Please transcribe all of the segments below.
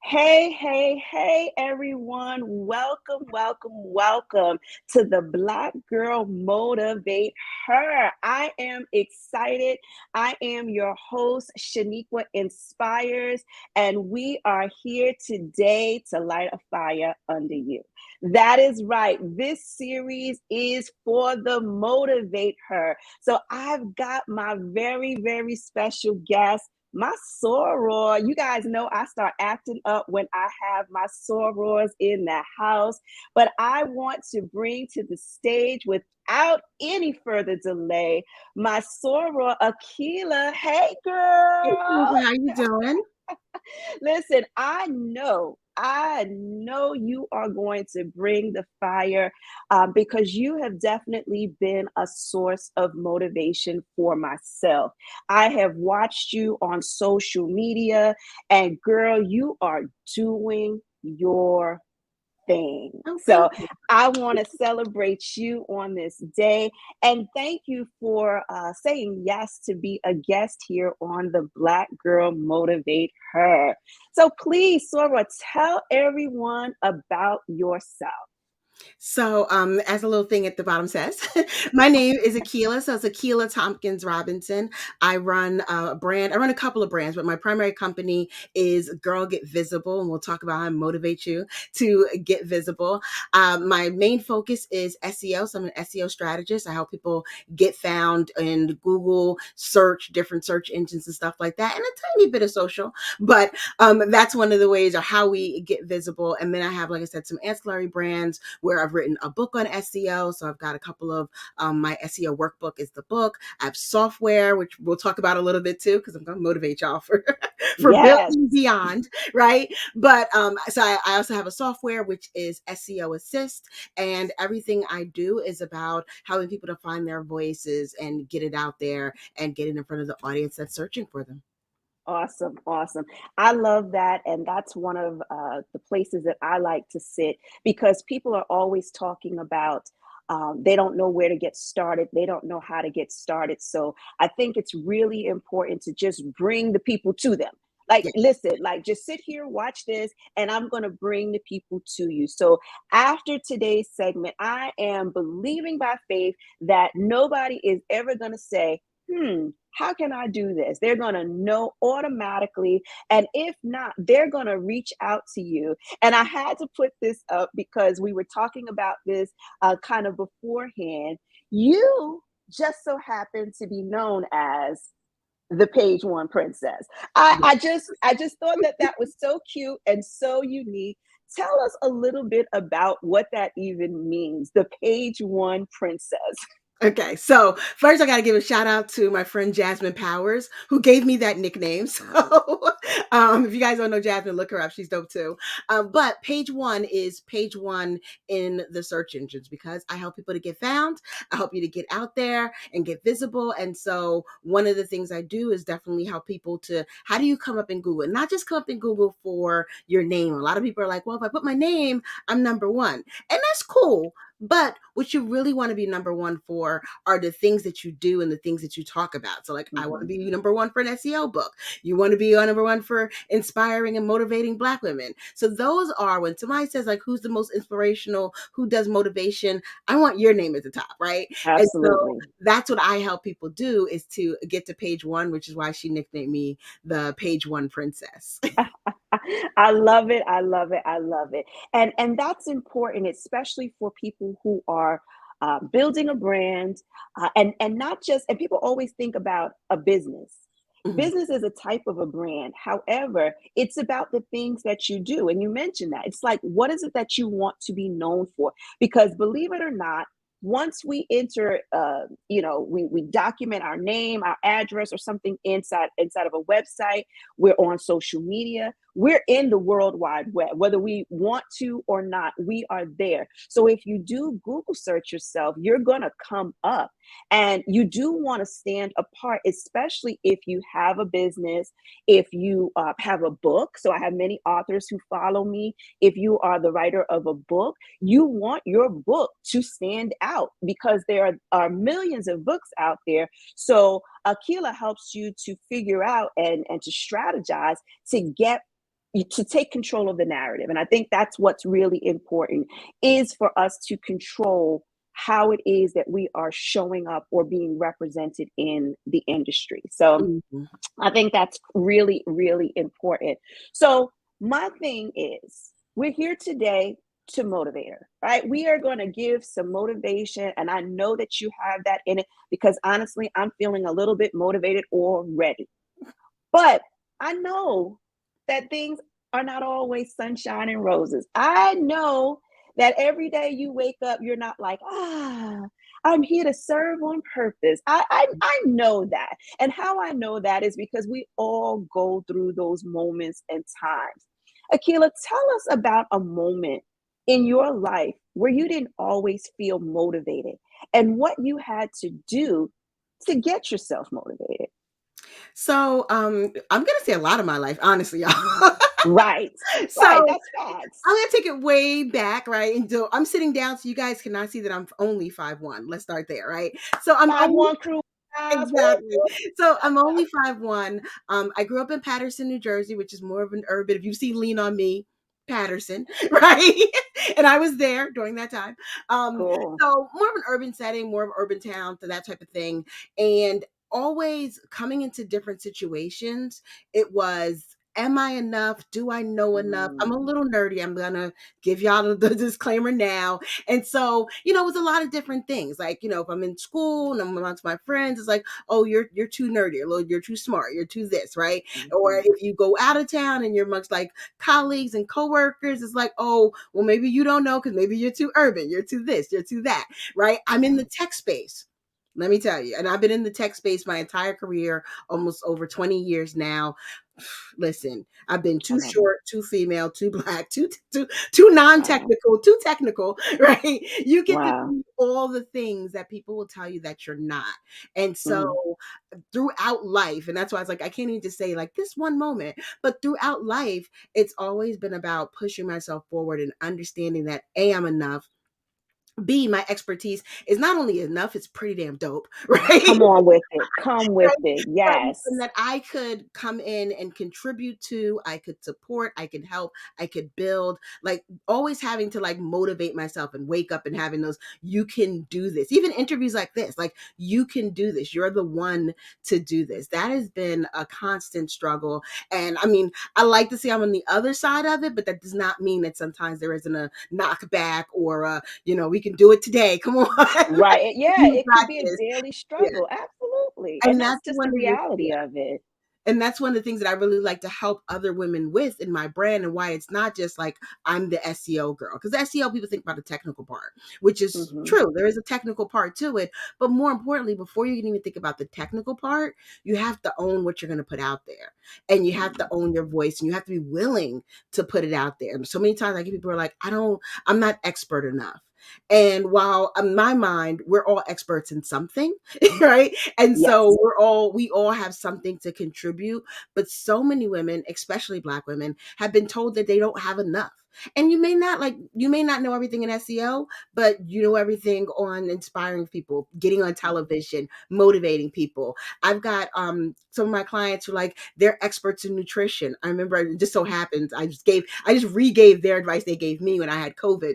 Hey, hey, hey, everyone. Welcome to the Black Girl Motivate Her. I am excited. I am your host, Sheniqua Inspires, and we are here today to light a fire under you. That is right. This series is for the Motivate Her. So I've got my very special guest, my soror. You guys know I start acting up when I have my sorors in the house, but I want to bring to the stage without any further delay my soror, Akilah. Hey, Hey, girl. Sheniqua, how you doing? Listen, I know you are going to bring the fire because you have definitely been a source of motivation for myself. I have watched you on social media, and girl, you are doing your thing. Oh, So thank you. I want to celebrate you on this day. And thank you for saying yes to be a guest here on the Black Girl Motivate Her. So please, Sora, tell everyone about yourself. As a little thing at the bottom says, my name is Akilah. So it's Akilah Thompkins-Robinson. I run a brand. I run a couple of brands, but my primary company is Girl Get Visible, and we'll talk about how I motivate you to get visible. My main focus is SEO. So I'm an SEO strategist. I help people get found in Google search, different search engines and stuff like that, and a tiny bit of social. But that's one of the ways or how we get visible. And then I have, like I said, some ancillary brands where I've written a book on SEO. So I've got a couple of my SEO workbook is the book. I have software, which we'll talk about a little bit too, because I'm going to motivate y'all for for Yes. building beyond, right? But I also have a software which is SEO Assist, and everything I do is about helping people to find their voices and get it out there and get it in front of the audience that's searching for them. Awesome. I love that. And that's one of the places that I like to sit because people are always talking about they don't know where to get started. They don't know how to get started. So I think it's really important to just bring the people to them. Like, Yeah. listen, like just sit here, watch this, and I'm going to bring the people to you. So after today's segment, I am believing by faith that nobody is ever going to say, how can I do this? They're going to know automatically. And if not, they're going to reach out to you. And I had to put this up because we were talking about this kind of beforehand. You just so happen to be known as the page one princess. I just thought that that was so cute and so unique. Tell us a little bit about what that even means, the page one princess. Okay, so first I got to give a shout out to my friend Jasmine Powers, who gave me that nickname. So, if you guys don't know Jasmine, look her up; she's dope too. But page one is page one in the search engines because I help people to get found. I help you to get out there and get visible. And so, one of the things I do is definitely help people to how do you come up in Google, and not just come up in Google for your name. A lot of people are like, well, if I put my name, I'm number one, and that's cool. But what you really want to be number one for are the things that you do and the things that you talk about. So, like, I want to Mhm. be number one for an SEO book. You want to be number one for inspiring and motivating Black women. So, those are when somebody says, like, who's the most inspirational, who does motivation, I want your name at the top, right? And so, Absolutely. that's what I help people do is to get to page one, which is why she nicknamed me the page one princess. I love it. I love it. I love it. And that's important, especially for people who are building a brand, and not just. And people always think about a business. Mhm. Business is a type of a brand. However, it's about the things that you do, and you mentioned that. It's like, what is it that you want to be known for? Because believe it or not, once we enter, we document our name, our address, or something inside of a website. We're on social media. We're in the World Wide Web, whether we want to or not. We are there. So if you do Google search yourself, you're gonna come up, and you do want to stand apart, especially if you have a business, if you have a book. So I have many authors who follow me. If you are the writer of a book, you want your book to stand out because there are millions of books out there. So Akilah helps you to figure out and to strategize to get to take control of the narrative. And I think that's what's really important, is for us to control how it is that we are showing up or being represented in the industry. So Mhm. I think that's really, really important. So my thing is, we're here today to motivate her, right? We are going to give some motivation. And I know that you have that in it, because honestly, I'm feeling a little bit motivated already. But I know that things are not always sunshine and roses. I know that every day you wake up, you're not like, I'm here to serve on purpose. I know that. And how I know that is because we all go through those moments and times. Akilah, tell us about a moment in your life where you didn't always feel motivated and what you had to do to get yourself motivated. So, I'm gonna say a lot of my life, honestly, y'all. Right. Right. So That's facts. I'm gonna take it way back, right? And so I'm sitting down, so you guys cannot see that I'm only 5'1". Let's start there, right? So I'm Five only one crew. Guys. Woo, exactly. woo. So I'm only 5'1". I grew up in Paterson, New Jersey, which is more of an urban. If you see Lean on Me, Paterson, right? And I was there during that time. Um, Cool. so more of an urban setting, more of an urban town, so that type of thing. And always coming into different situations, it was, am I enough? Do I know enough? I'm a Mm, little nerdy. I'm gonna give y'all the disclaimer now. And so, it was a lot of different things. Like, if I'm in school and I'm amongst my friends, it's like, oh, you're too nerdy, or you're too smart, you're too this, right? Or mhm. if you go out of town and you're amongst like colleagues and coworkers, it's like, oh, well, maybe you don't know because maybe you're too urban, you're too this, you're too that, right? I'm in the tech space. Let me tell you. And I've been in the tech space my entire career, almost over 20 years now. Listen, I've been I too love it. short, too female, too black, too Wow. non-technical, too technical, right? You get to Wow. be all the things that people will tell you that you're not. And so Mm, throughout life, and that's why I was like, I can't even just say like this one moment, but throughout life, it's always been about pushing myself forward and understanding that A, I'm enough. B, my expertise is not only enough, it's pretty damn dope, right? come on with it. Come with it. Right, and Yes. that I could come in and contribute to, I could support, I could help, I could build, like always having to like motivate myself and wake up and having those, you can do this. Even interviews like this, like you can do this. You're the one to do this. That has been a constant struggle. And I mean, I like to say I'm on the other side of it, but that does not mean that sometimes there isn't a knockback or we can do it today. Come on. Right. Yeah. You It got could be a this. daily Yeah. struggle. Absolutely. And And that's that's just one the of the reality of it. and that's one of the things that I really like to help other women with in my brand, and why it's not just like I'm the SEO girl. Because SEO, people think about the technical part, which is Hmm. true. There is a technical part to it. But more importantly, before you can even think about the technical part, you have to own what you're going to put out there. And you have to own your voice, and you have to be willing to put it out there. And so many times I get people who are like, I'm not expert enough. And while in my mind, we're all experts in something, right? And so Yes. we all have something to contribute, but so many women, especially Black women, have been told that they don't have enough. And you may not know everything in SEO, but you know everything on inspiring people, getting on television, motivating people. I've got some of my clients who like they're experts in nutrition. I remember it just so happens I just re-gave their advice they gave me when I had COVID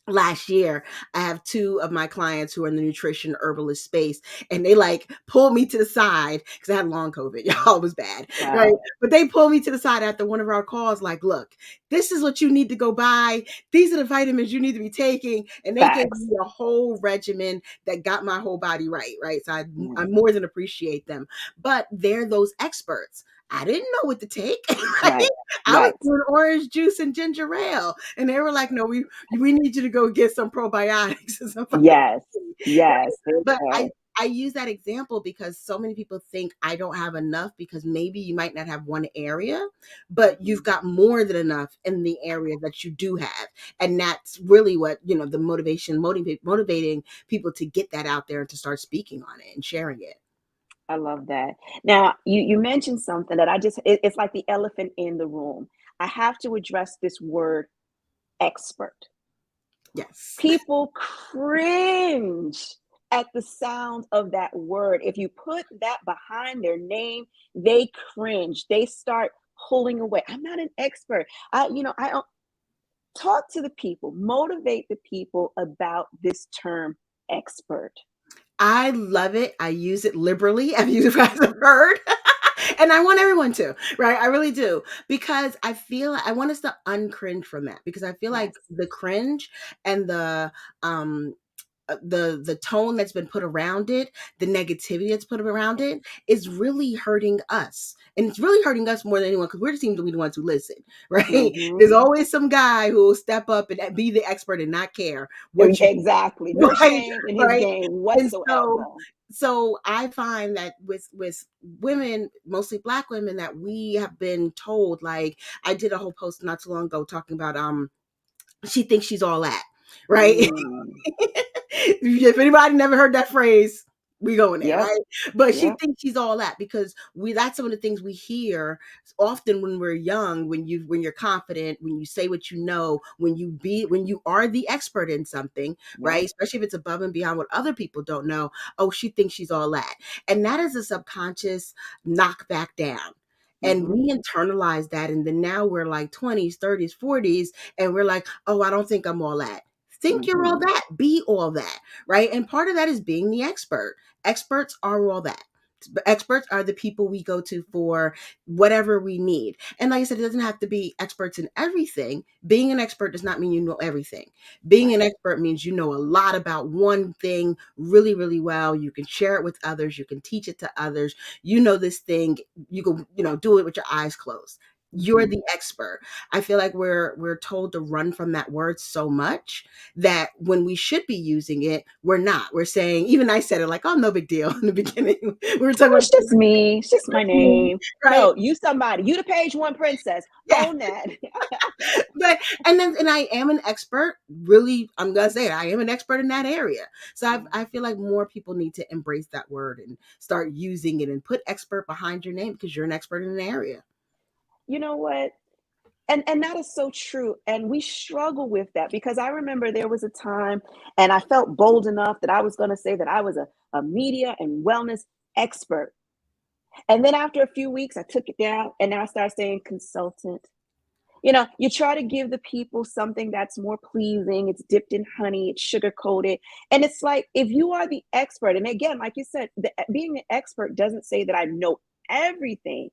last year. I have two of my clients who are in the nutrition herbalist space, and they like pulled me to the side because I had long COVID. Y'all, it was bad, right? Wow. But they pulled me to the side after one of our calls, like, look, this is what you need to go buy. These are the vitamins you need to be taking. And they gave Facts. me a whole regimen that got my whole body right, right? So I Mm, more than appreciate them. But they're those experts. I didn't know what to take. Right? right. I was Right. doing orange juice and ginger ale. And they were like, no, we need you to go get some probiotics and some vitamin Yes. C, right? Yes. There's But that. I use that example because so many people think I don't have enough because maybe you might not have one area, but you've Mhm. got more than enough in the area that you do have. And that's really what, the motivating people to get that out there and to start speaking on it and sharing it. I love that. Now, you mentioned something that it's like the elephant in the room. I have to address this word expert. Yes. People cringe at the sound of that word. If you put that behind their name, they cringe. They start pulling away. I'm not an expert. I don't talk to the people, motivate the people about this term expert. I love it. I use it liberally, as you guys have heard. And I want everyone to, right? I really do. Because I feel I want us to uncringe from that, because I feel like Yes. the cringe and um the tone that's been put around it, the negativity that's put around Yes. it, is really hurting us. And it's really hurting us more than anyone, because we're seem to be the ones who listen, right? Hmm. There's always some guy who will step up and be the expert and not care what you Exactly. No right, shame in his right. game And so whatsoever. I find that with women, mostly Black women, that we have been told, like, I did a whole post not too long ago talking about she thinks she's all that, right? Mm. If anybody never heard that phrase, we going there, Yep. right? But she Yep. thinks she's all that, because that's some of the things we hear often when we're young, when you're confident, when you say what you know, when you are the expert in something, Yep. right? Especially if it's above and beyond what other people don't know. Oh, she thinks she's all that. And that is a subconscious knock back down. And Hmm. we internalize that. And then now we're like 20s, 30s, 40s, and we're like, oh, I don't think I'm all that. Think you're all Hmm. that, be all that, right? And part of that is being the expert. Experts are all that. Experts are the people we go to for whatever we need. And like I said, it doesn't have to be experts in everything. Being an expert does not mean you know everything. Being an Right. expert means you know a lot about one thing really, really well. You can share it with others. You can teach it to others. You know this thing. You can, do it with your eyes closed. You're Hmm. the expert. I feel like we're told to run from that word so much that when we should be using it, we're not. We're saying, even I said it like, oh, no big deal in the beginning. We were talking Oh, about it's just me. It's just my me, name. right? No, you somebody. You the page one princess. Yeah. Own that. But and I am an expert. Really, I'm gonna say it. I am an expert in that area. So I feel like more people need to embrace that word and start using it and put expert behind your name, because you're an expert in an area. You know what? And that is so true. And we struggle with that because I remember there was a time and I felt bold enough that I was going to say that I was a media and wellness expert. And then after a few weeks, I took it down and now I started saying consultant. You try to give the people something that's more pleasing. It's dipped in honey, it's sugar coated. And it's like, if you are the expert, and again, like you said, being an expert doesn't say that I know everything.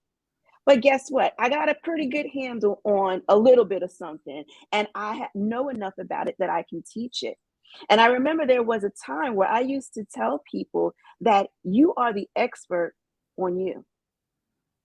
But guess what? I got a pretty good handle on a little bit of something, and know enough about it that I can teach it. And I remember there was a time where I used to tell people that you are the expert on you,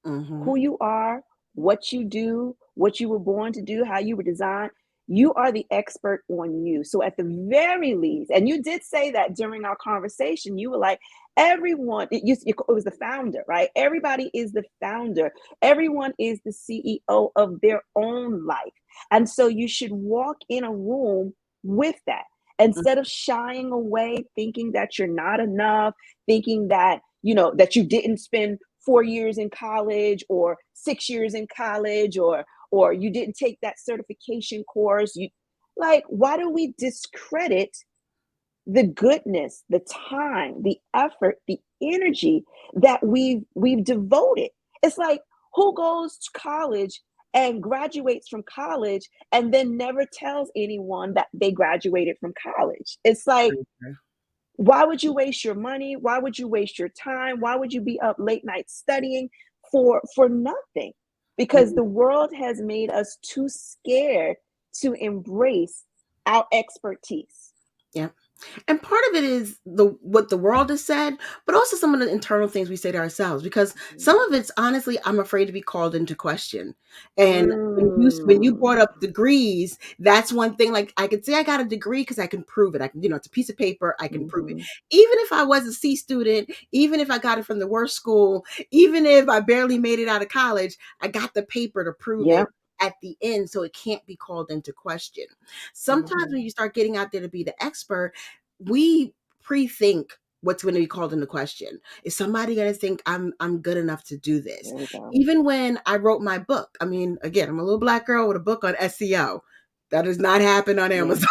Hmm. who you are, what you do, what you were born to do, how you were designed. You are the expert on you. So, at the very least, and you did say that during our conversation, you were like, everyone, it was the founder, right? Everybody is the founder, everyone is the CEO of their own life. And so, you should walk in a room with that instead of shying away, thinking that you're not enough, thinking that, that you didn't spend 4 years in college or 6 years in college or you didn't take that certification course. Why do we discredit the goodness, the time, the effort, the energy that we've devoted? It's like, who goes to college and graduates from college and then never tells anyone that they graduated from college? It's like, why would you waste your money? Why would you waste your time? Why would you be up late nights studying for nothing? Because the world has made us too scared to embrace our expertise. Yeah. And part of it is the what the world has said, but also some of the internal things we say to ourselves. Because some of it's honestly, I'm afraid to be called into question. And when you brought Mm. up degrees, that's one thing. Like, I could say I got a degree because I can prove it. I can, it's a piece of paper. I can prove it. Mhm. Even if I was a C student, even if I got it from the worst school, even if I barely made it out of college, I got the paper to prove it Yep. at the end, so it can't be called into question. Sometimes Mhm. when you start getting out there to be the expert, we pre-think what's going to be called into question. Is somebody going to think I'm good enough to do this? There we go. Even when I wrote my book, I mean, again, I'm a little Black girl with a book on SEO. That does not happen on Yeah. Amazon,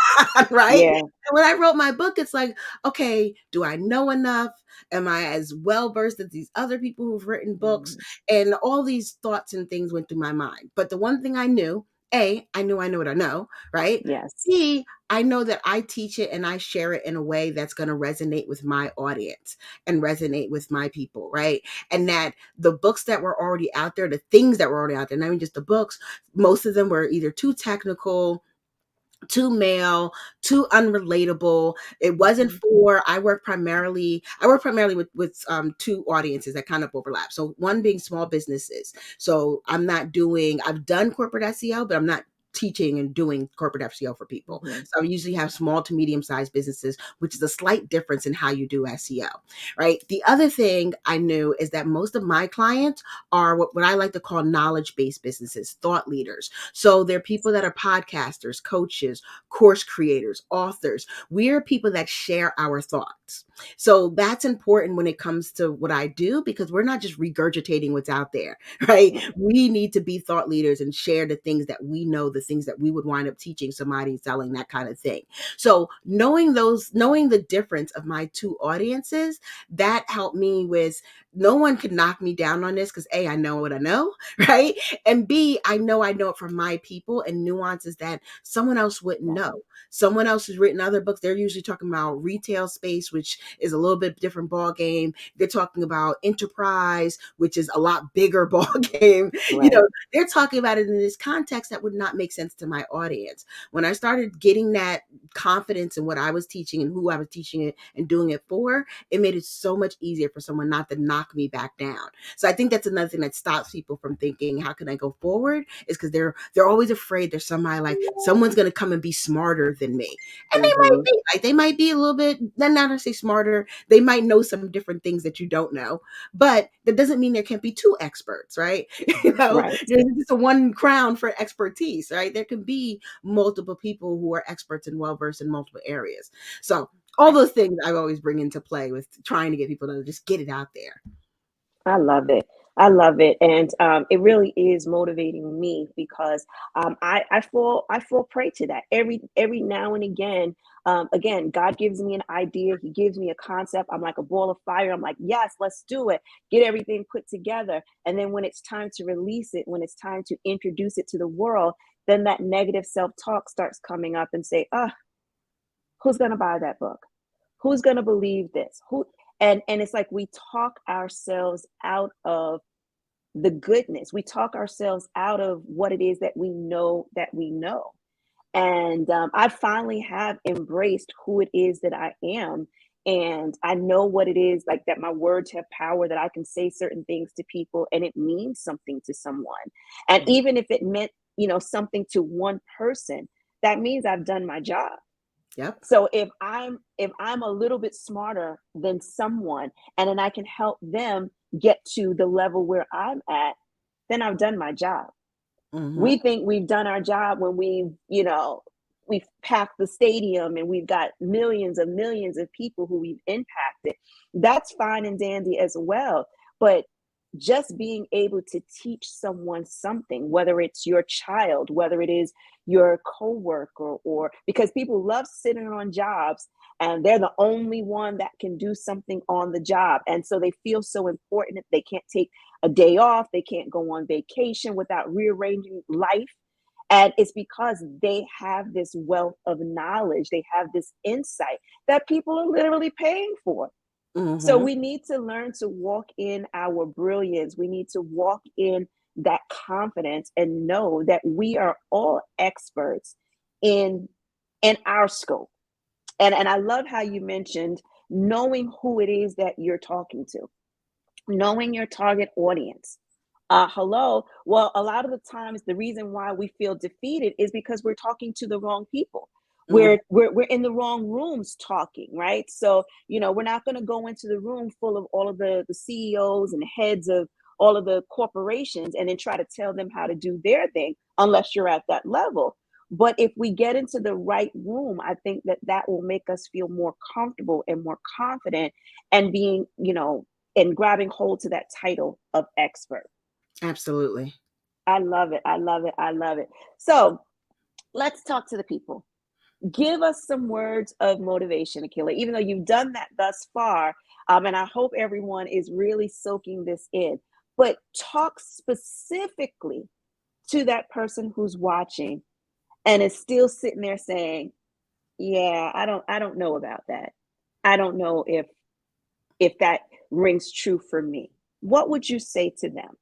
right? Yeah. And when I wrote my book, it's like, okay, do I know enough? Am I as well versed as these other people who've written books? Mhm. And all these thoughts and things went through my mind. But the one thing I knew, A, I knew what I know, right? Yes. B, I know that I teach it and I share it in a way that's going to resonate with my audience and resonate with my people, right? And that the books that were already out there, the things that were already out there, not even just the books, most of them were either too technical, too male, too unrelatable. It wasn't Mhm. for, I work primarily with two audiences that kind of overlap. So one being small businesses. So I've done corporate SEO, but I'm not teaching and doing corporate SEO for people. Mhm. So I usually have small to medium sized businesses, which is a slight difference in how you do SEO, right? The other thing I knew is that most of my clients are what I like to call knowledge based businesses, thought leaders. So they're people that are podcasters, coaches, course creators, authors. We're people that share our thoughts. So that's important when it comes to what I do, because we're not just regurgitating what's out there, right? Right. We need to be thought leaders and share the things that we know, the things that we would wind up teaching somebody, selling, that kind of thing. So knowing the difference of my two audiences, that helped me with, no one could knock me down on this, because A, I know what I know, right? And B, I know it from my people and nuances that someone else wouldn't know. Right. Someone else has written other books. They're usually talking about retail space, which is a little bit different ball game. They're talking about enterprise, which is a lot bigger ball game. You Right. know, they're talking about it in this context that would not make sense to my audience. When I started getting that confidence in what I was teaching and who I was teaching it and doing it for, it made it so much easier for someone not to knock me back down. So I think that's another thing that stops people from thinking, how can I go forward? Is because they're always afraid there's somebody, like someone's gonna come and be smarter than me. And they might Mhm. be, like, they might be a little bit, then not to say smarter, they might know some different things that you don't know. But that doesn't mean there can't be two experts, right? Right. There's just a one crown for expertise, right? There can be multiple people who are experts and well versed in multiple areas. So all those things I always bring into play with trying to get people to just get it out there. I love it. I love it, and it really is motivating me because I fall prey to that every now and again. Again, God gives me an idea. He gives me a concept. I'm like a ball of fire. I'm like, yes, let's do it. Get everything put together, and then when it's time to release it, when it's time to introduce it to the world, then that negative self talk starts coming up and say, who's going to buy that book? Who's going to believe this? Who? And it's like we talk ourselves out of the goodness. We talk ourselves out of what it is that we know that we know. And I finally have embraced who it is that I am. And I know what it is, like that my words have power, that I can say certain things to people and it means something to someone. And Mhm. even if it meant, something to one person, that means I've done my job. Yep. So if I'm a little bit smarter than someone and then I can help them get to the level where I'm at, then I've done my job. Mm-hmm. We think we've done our job when we've packed the stadium and we've got millions of people who we've impacted. That's fine and dandy as well. But just being able to teach someone something, whether it's your child, whether it is your coworker, or because people love sitting on jobs and they're the only one that can do something on the job. And so they feel so important that they can't take a day off, they can't go on vacation without rearranging life. And it's because they have this wealth of knowledge, they have this insight that people are literally paying for. So Mm-hmm. we need to learn to walk in our brilliance. We need to walk in that confidence and know that we are all experts in our scope. And I love how you mentioned knowing who it is that you're talking to, knowing your target audience. Hello. Well, a lot of the times, the reason why we feel defeated is because we're talking to the wrong people. Mm-hmm. We're in the wrong rooms talking, right? So, we're not going to go into the room full of all of the CEOs and heads of all of the corporations and then try to tell them how to do their thing unless you're at that level. But if we get into the right room, I think that that will make us feel more comfortable and more confident and being, and grabbing hold to that title of expert. Absolutely. I love it. I love it. I love it. So, let's talk to the people. Give us some words of motivation, Akilah, even though you've done that thus far. And I hope everyone is really soaking this in. But talk specifically to that person who's watching and is still sitting there saying, yeah, I don't know about that. I don't know if that rings true for me. What would you say to them?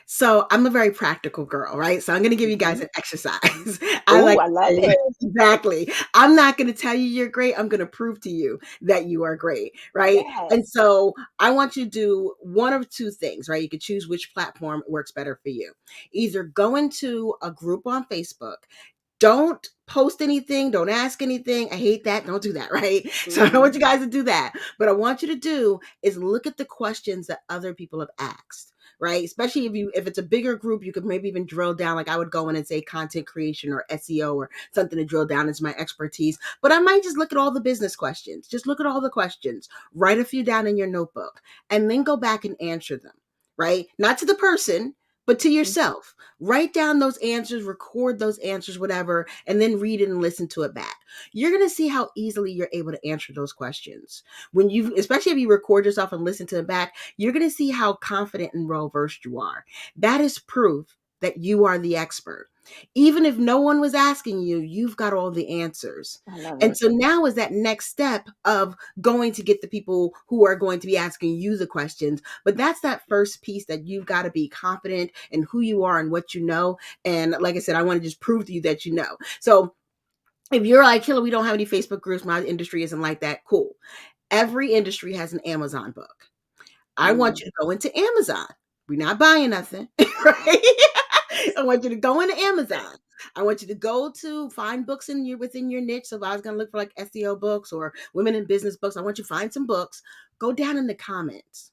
So I'm a very practical girl, right? So I'm going to give you guys Hmm. an exercise. I Oh, like I to love say, it. exactly. I'm not going to tell you you're great. I'm going to prove to you that you are great, right? And Yes. so I want you to do one of two things, right? You can choose which platform works better for you. Either go into a group on Facebook. Don't post anything. Don't ask anything. I hate that. Don't do that, right? So I don't Hmm. want you guys to do that. But I want you to do is look at the questions that other people have asked, right? Especially if it's a bigger group, you could maybe even drill down. Like I would go in and say content creation or SEO or something to drill down into my expertise. But I might just look at all the business questions. Just look at all the questions. Write a few down in your notebook and then go back and answer them, right? Not to the person, but to yourself. Write down those answers, record those answers, whatever, and then read it and listen to it back. You're going to see how easily you're able to answer those questions. When you, especially if you record yourself and listen to it back, you're going to see how confident and well versed you are. That is proof that you are the expert. Even if no one was asking you, you've got all the answers. I love And it. so now is that next step of going to get the people who are going to be asking you the questions. But that's that first piece that you've got to be confident in who you are and what you know. And like I said, I want to just prove to you that you know. So if you're like, Killer, we don't have any Facebook groups, my industry isn't like that, cool. Every industry has an Amazon book. I want Mm. you to go into Amazon. We're not buying nothing, right? I want you to go into Amazon. I want you to go to find books within your niche. So if I was gonna look for like SEO books or women in business books, I want you to find some books. Go down in the comments.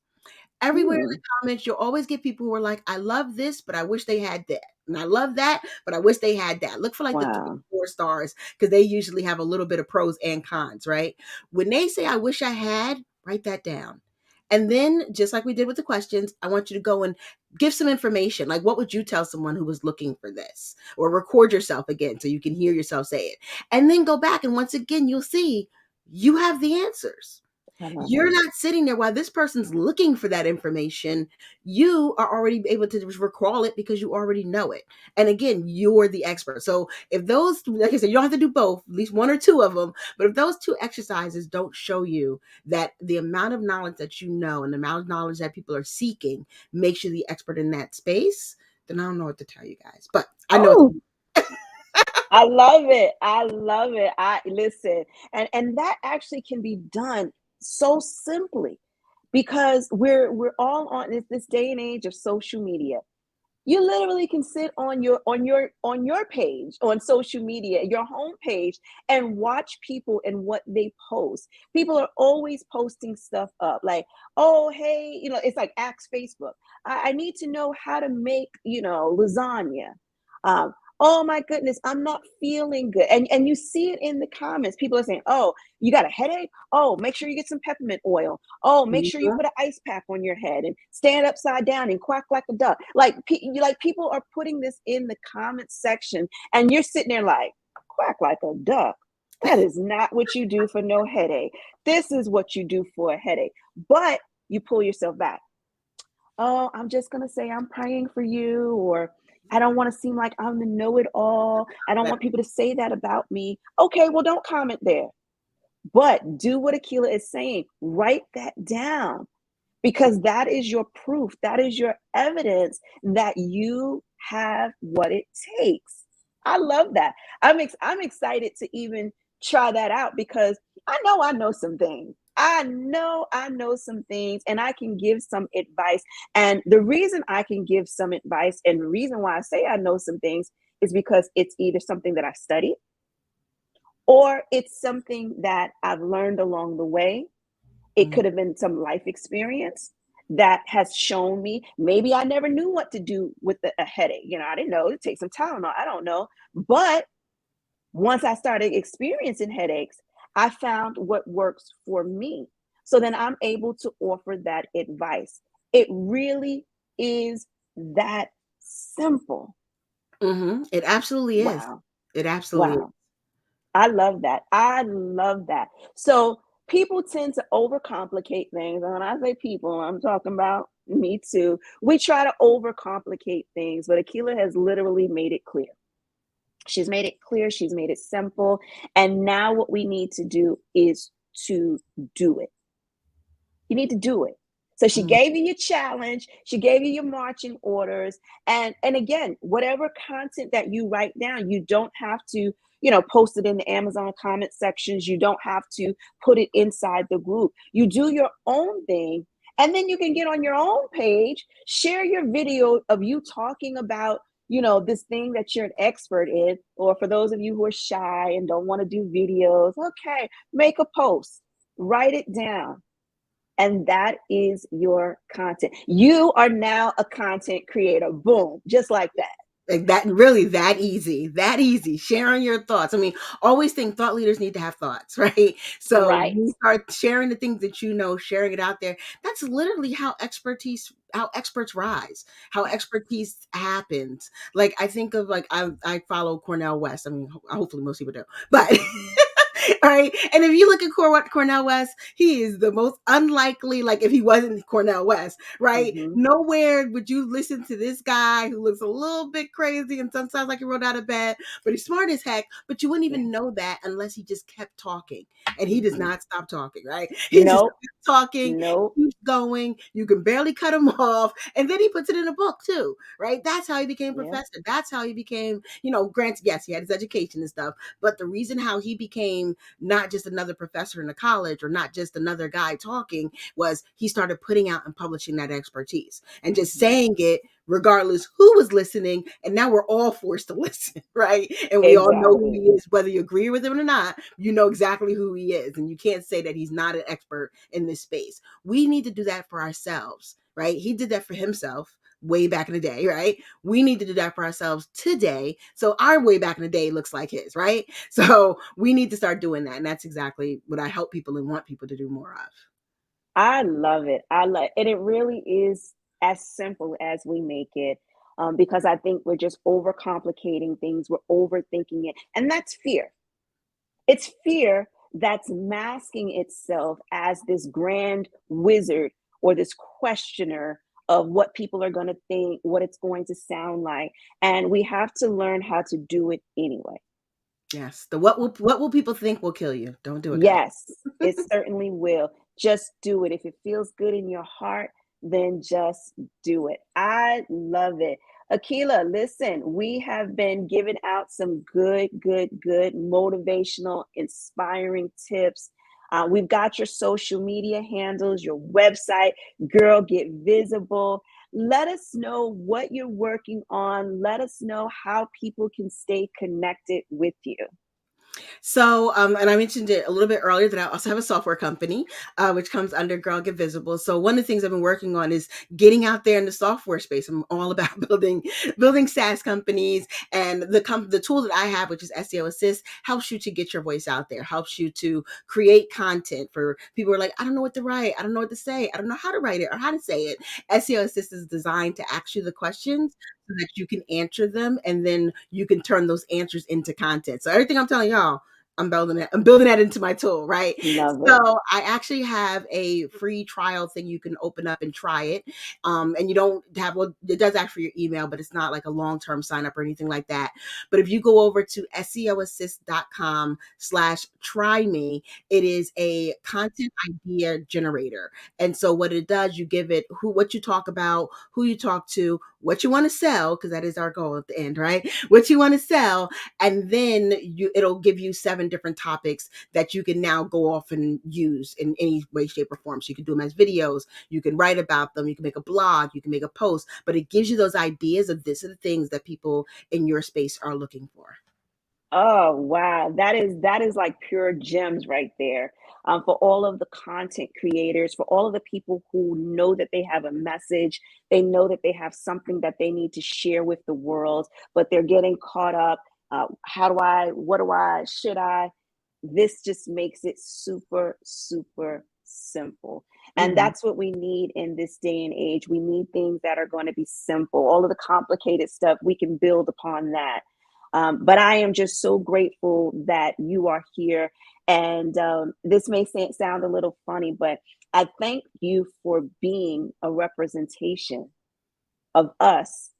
Everywhere in the Mm. comments, you'll always get people who are like, I love this, but I wish they had that. And I love that, but I wish they had that. Look for like the 3 Wow. 4 stars because they usually have a little bit of pros and cons, right? When they say, I wish I had, write that down. And then, just like we did with the questions, I want you to go and give some information. Like, what would you tell someone who was looking for this? Or record yourself again so you can hear yourself say it. And then go back. And once again, you'll see you have the answers. I love You're it. not sitting there while this person's looking for that information. You are already able to just recall it because you already know it. And again, you're the expert. So if those, like I said, you don't have to do both, at least one or two of them. But if those two exercises don't show you that the amount of knowledge that you know and the amount of knowledge that people are seeking makes you the expert in that space, then I don't know what to tell you guys. But I know it's Oh, I love it. I love it. I listen, and that actually can be done so simply because we're all on this day and age of social media. You literally can sit on your page on social media, your home page, and watch people and what they post. People are always posting stuff up like, oh, hey, it's like ask Facebook. I need to know how to make, lasagna. Um, oh my goodness, I'm not feeling good. And you see it in the comments. People are saying, oh, you got a headache? Oh, make sure you get some peppermint oil. Oh, make sure you Mhm. put an ice pack on your head and stand upside down and quack like a duck. Like people are putting this in the comment section, and you're sitting there like, quack like a duck. That is not what you do for no headache. This is what you do for a headache. But you pull yourself back. Oh, I'm just gonna say I'm praying for you, or I don't want to seem like I'm the know-it-all. I don't want people to say that about me. Okay, well, don't comment there. But do what Akilah is saying. Write that down because that is your proof. That is your evidence that you have what it takes. I love that. I'm excited to even try that out because I know some things. I know some things and I can give some advice. And the reason I can give some advice and the reason why I say I know some things is because it's either something that I studied or it's something that I've learned along the way. It Mhm. could have been some life experience that has shown me. Maybe I never knew what to do with a headache. I didn't know to take some Tylenol. I don't know. But once I started experiencing headaches, I found what works for me. So then I'm able to offer that advice. It really is that simple. It absolutely is. Wow. It absolutely is. Wow. I love that. I love that. So people tend to overcomplicate things. And when I say people, I'm talking about me too. We try to overcomplicate things, but Akilah has literally made it clear. She's made it clear, she's made it simple. And now what we need to do is to do it. You need to do it. So she Mhm. gave you your challenge, she gave you your marching orders, and again, whatever content that you write down, you don't have to, post it in the Amazon comment sections. You don't have to put it inside the group. You do your own thing, and then you can get on your own page, share your video of you talking about, this thing that you're an expert in. Or for those of you who are shy and don't want to do videos, okay, make a post, write it down, and that is your content. You are now a content creator. Boom, just like that. Like that, really that easy. Sharing your thoughts. I mean, always think thought leaders need to have thoughts, right? So Right. you start sharing the things that you know, sharing it out there. That's literally how experts rise, how expertise happens. Like I think of like I follow Cornell West. I mean, hopefully most people do, but all right. And if you look at Cornell West, he is the most unlikely. Like if he wasn't Cornell West, right? Hmm. Nowhere would you listen to this guy who looks a little bit crazy and sometimes like he rolled out of bed, but he's smart as heck. But you wouldn't even Yes. know that unless he just kept talking. And he does Hmm. not stop talking, right? He just Nope. keeps talking, Nope. keeps going. You can barely cut him off. And then he puts it in a book too, right? That's how he became Yeah. professor. That's how he became, granted, yes, he had his education and stuff. But the reason how he became not just another professor in a college or not just another guy talking was he started putting out and publishing that expertise and just Hmm. saying it regardless who was listening. And now we're all forced to listen, right? And we all know who Exactly. he is, whether you agree with him or not, you know exactly who he is. And you can't say that he's not an expert in this space. We need to do that for ourselves, right? He did that for himself way back in the day, right? We need to do that for ourselves today. So our way back in the day looks like his, right? So we need to start doing that. And that's exactly what I help people and want people to do more of. I love it. I love, and it really is as simple as we make it. Because I think we're just overcomplicating things. We're overthinking it, and that's fear. It's fear that's masking itself as this grand wizard or this questioner of what people are going to think, what it's going to sound like. And we have to learn how to do it anyway. Yes. The what will people think will kill you. Don't do it, guys. Yes, it certainly will. Just do it. If it feels good in your heart, then just do it. I love it. Akilah, listen, we have been giving out some good motivational, inspiring tips. We've got your social media handles, your website. Girl, get visible. Let us know what you're working on. Let us know how people can stay connected with you. So, and I mentioned it a little bit earlier that I also have a software company, which comes under Girl Get Visible. So one of the things I've been working on is getting out there in the software space. I'm all about building SaaS companies, and the tool that I have, which is SEO Assist, helps you to get your voice out there, helps you to create content for people who are like, I don't know what to write, I don't know what to say, I don't know how to write it or how to say it. SEO Assist is designed to ask you the questions so that you can answer them, and then you can turn those answers into content. So everything I'm telling y'all, I'm building that into my tool, right? Love it. So I actually have a free trial thing you can open up and try it. And you don't have, well, it does ask for your email, but it's not like a long-term sign up or anything like that. But if you go over to seoassist.com/try me, it is a content idea generator. And so what it does, you give it what you talk about, who you talk to, what you want to sell, because that is our goal at the end, right? What you want to sell, and then it'll give you 7 different topics that you can now go off and use in any way, shape, or form. So you can do them as videos, you can write about them, you can make a blog, you can make a post, but it gives you those ideas of this are the things that people in your space are looking for. Oh, wow. That is like pure gems right there. For all of the content creators, for all of the people who know that they have a message, they know that they have something that they need to share with the world, but they're getting caught up. How do I, what do I, should I? This just makes it super simple. And Mhm. that's what we need in this day and age. We need things that are going to be simple. All of the complicated stuff, we can build upon that. But I am just so grateful that you are here. And this may sound a little funny, but I thank you for being a representation of us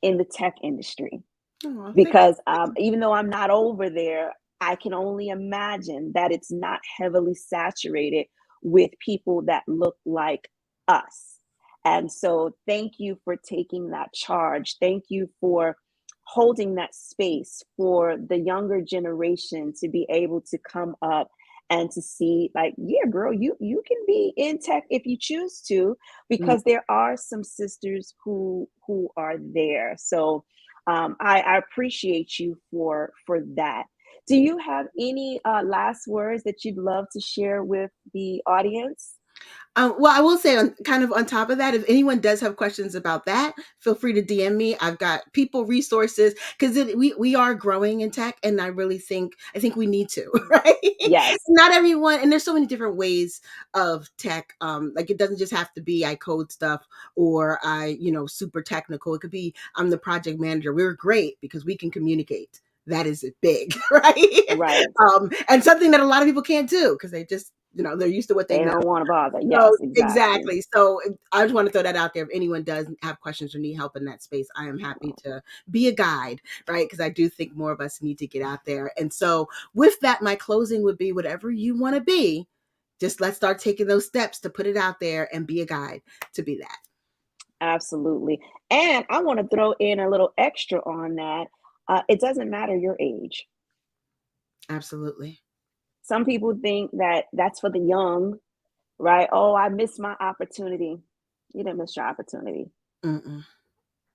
in the tech industry. Oh, thank Because you. even though I'm not over there, I can only imagine that it's not heavily saturated with people that look like us. And so, thank you for taking that charge. Thank you for holding that space for the younger generation to be able to come up and to see, like, yeah, girl, you can be in tech if you choose to, Mm. because there are some sisters who are there. So I appreciate you for that. Do you have any last words that you'd love to share with the audience? Well, I will say, on kind of on top of that, if anyone does have questions about that, feel free to DM me. I've got people, resources, because we are growing in tech, and I think we need to, right? Yes, Not everyone, and there's so many different ways of tech. Like, it doesn't just have to be I code stuff, or super technical. It could be I'm the project manager. We're great because we can communicate. That is big, right? right. And something that a lot of people can't do because they just they're used to what they They know. don't want to bother. So Yes, exactly. exactly. So I just want to throw that out there. If anyone does have questions or need help in that space, I am happy to be a guide, right? Because I do think more of us need to get out there. And so with that, my closing would be whatever you want to be, just let's start taking those steps to put it out there and be a guide to be that. Absolutely. And I want to throw in a little extra on that. It doesn't matter your age. Absolutely. Some people think that that's for the young, right? Oh, I missed my opportunity. You didn't miss your opportunity. Mm-mm.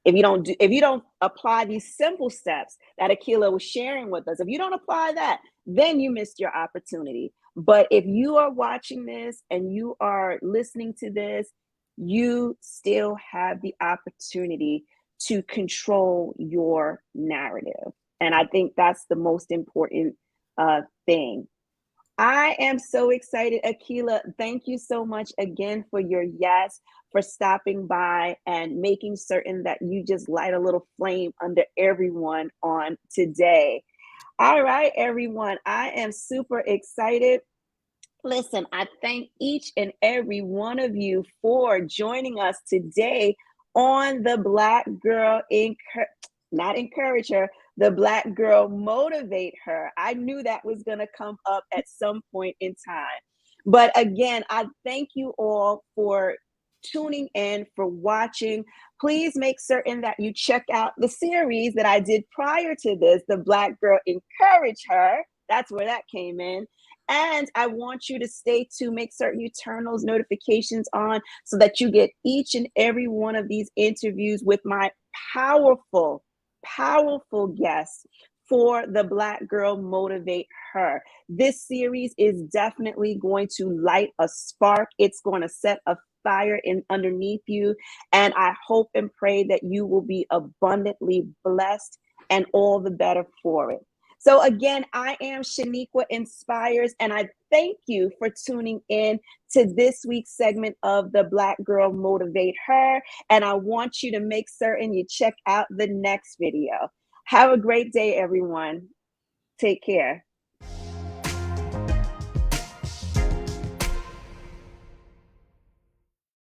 If you don't apply these simple steps that Akilah was sharing with us, if you don't apply that, then you missed your opportunity. But if you are watching this and you are listening to this, you still have the opportunity to control your narrative. And I think that's the most important thing. I am so excited, Akilah. Thank you so much again for your yes, for stopping by and making certain that you just light a little flame under everyone on today. All right, everyone. I am super excited. Listen, I thank each and every one of you for joining us today on the Black Girl not encourage her, the Black Girl Motivate Her. I knew that was going to come up at some point in time. But again, I thank you all for tuning in, for watching. Please make certain that you check out the series that I did prior to this, the Black Girl Encourage Her. That's where that came in. And I want you to stay tuned, make certain you turn those notifications on so that you get each and every one of these interviews with my powerful, powerful guests for the Black Girl Motivate Her. This series is definitely going to light a spark. It's going to set a fire underneath you. And I hope and pray that you will be abundantly blessed and all the better for it. So again, I am Sheniqua Inspires, and I thank you for tuning in to this week's segment of the Black Girl Motivate Her. And I want you to make certain you check out the next video. Have a great day, everyone. Take care.